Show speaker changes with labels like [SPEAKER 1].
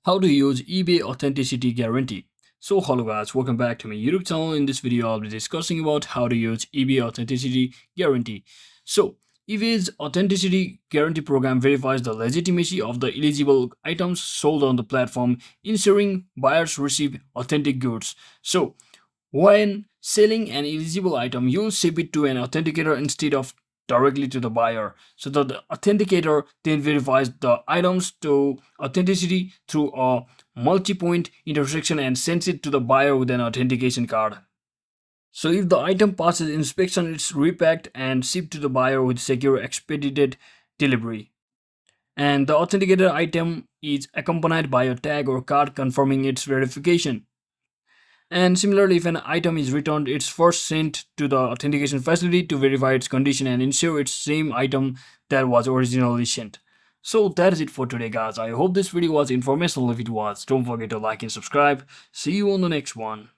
[SPEAKER 1] How to use eBay authenticity guarantee. So hello guys, welcome back to my YouTube channel. In this video I'll be discussing about how to use eBay authenticity guarantee. So eBay's authenticity guarantee program verifies the legitimacy of the eligible items sold on the platform, ensuring buyers receive authentic goods. So when selling an eligible item, you'll ship it to an authenticator instead of directly to the buyer. So that the authenticator then verifies the items to authenticity through a multi-point intersection and sends it to the buyer with an authentication card. So if the item passes inspection, it's repacked and shipped to the buyer with secure expedited delivery. And the authenticated item is accompanied by a tag or card confirming its verification. And similarly, if an item is returned, it's first sent to the authentication facility to verify its condition and ensure it's same item that was originally sent. So that is it for today guys. I hope this video was informational. If it was, don't forget to like and subscribe. See you on the next one.